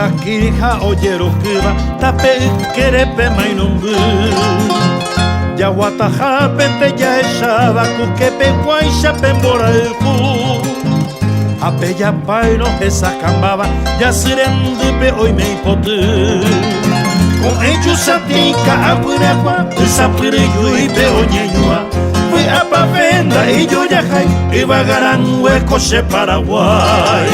Guarakirija oyero kiba tape kerepe mainumbu ya wataja pente ya eshaba kukepe guaisha pembora el ku ape ya paino esa cambaba ya sirendupe hoy me hipotu con ellos satica apuregua esa piriyuipe oñeñua fui a pavenda y yo ya jai iba garan huecos de Paraguay.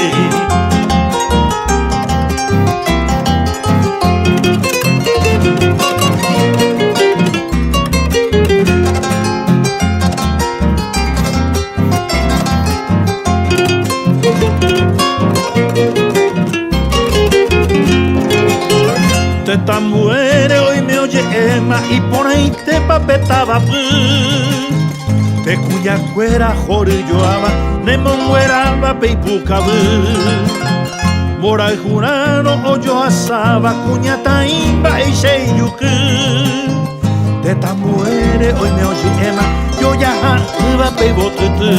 Te muere hoy me oye Emma y por ahí te papetaba pe cuya cuera jorilloaba nemo mueraba peipucaba mora y jurano oyo asaba cuña taimba y sheyuku te muere hoy me oye Emma yo ya iba peibotutu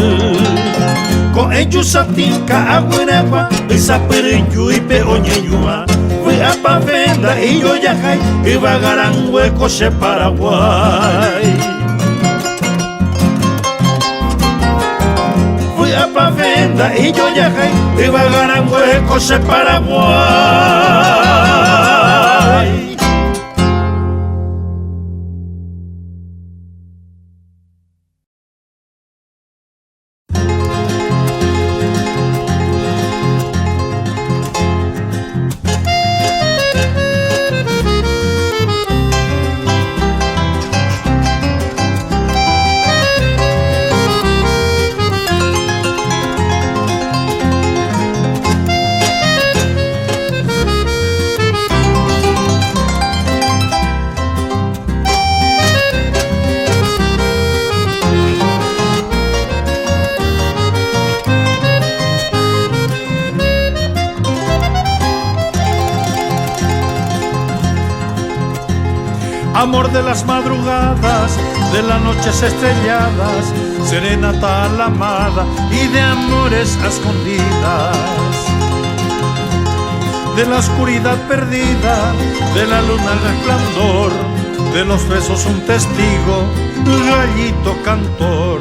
con ellos satinca agüereba esa periñu y pe oñeñua fui a pavenda y yo ya jai iba a garan huecos de Paraguay. Fui a pavenda y yo ya jai iba a garan huecos de Paraguay. Amor de las madrugadas, de las noches estrelladas, serenata a la amada y de amores a escondidas. De la oscuridad perdida, de la luna el resplandor, de los besos un testigo, gallito cantor.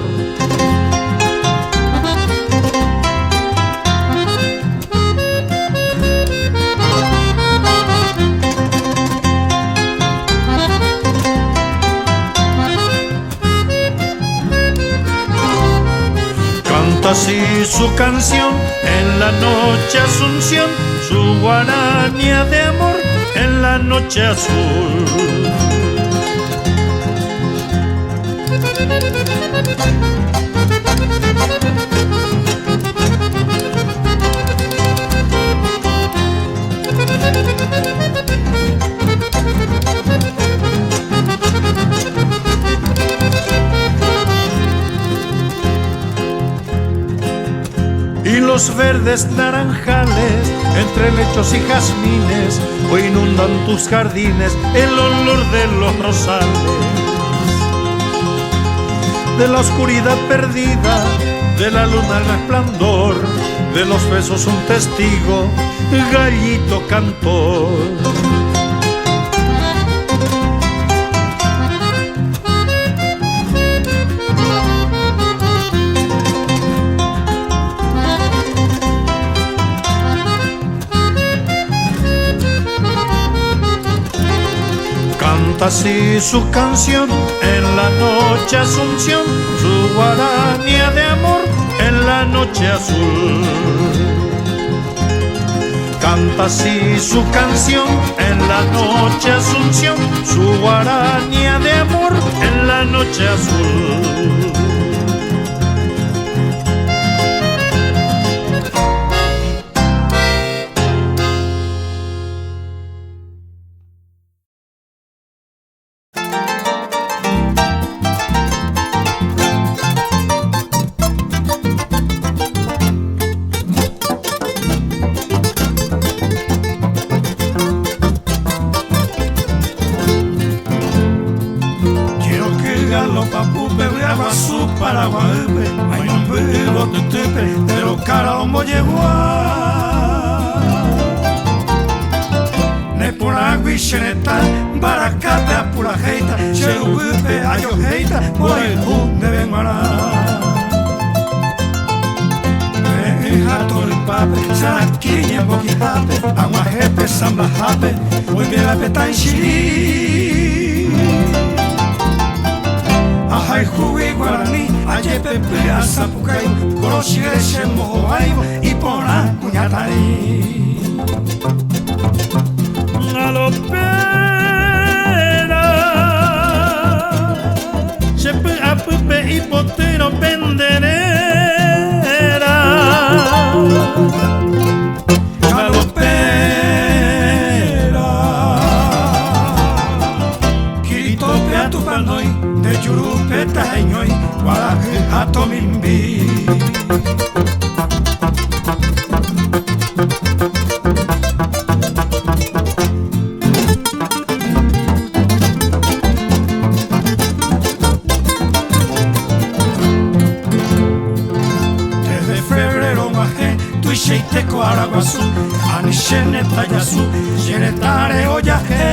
Así su canción en la noche Asunción, su guarania de amor en la noche azul. Y los verdes naranjales, entre lechos y jazmines, hoy inundan tus jardines el olor de los rosales. De la oscuridad perdida, de la luna el resplandor, de los besos un testigo, gallito cantor. Canta así su canción en la noche Asunción, su guarania de amor en la noche azul. Canta así su canción en la noche Asunción, su guarania de amor en la noche azul. Temporagui xeneta, baracate a pura jeita, xerubupe a yo jeita, boi hunde ben mara. Hatoli pape, sarakinye boki hape, agua jepe samba hape, oi me lape tan shiri. Ahai hui guarani, ajepe pe asapukai, koroshire shemo aivo, ipona kunyatari. Galopera, shepe apupe hipotero penderera. Galopera, Kirito pe atupanoi, de yurupe taeñoi, guaraje atomimbi. Sheiteko araguazu, ani xeneta jazu, xenetare oiaje.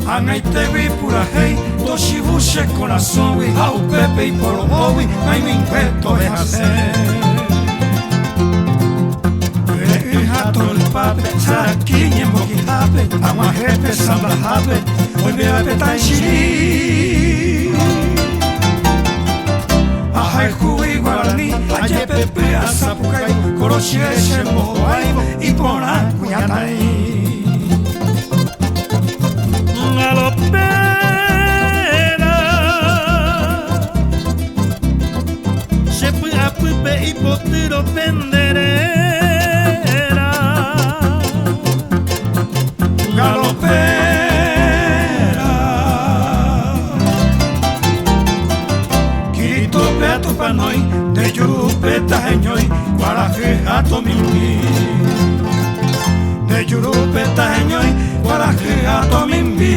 Angaitegi purajei, toshibushe corazonwi, au pepe y porobowi, naiminqueto e hase. Hato el pape, sarakinye mogi hape, amajepe samba hape, oi me apetai shiri. Ahai hui guarani, ajepe pe asapukai, koroshire shemo aivo, ipona kunyatai. Galopera, shepe apupe hipotero penderera. Galopera, Kirito pe atupanoi, de yurupe taeñoi, guaraje atomimbi. De yurupe taeñoi, guaraje atomimbi.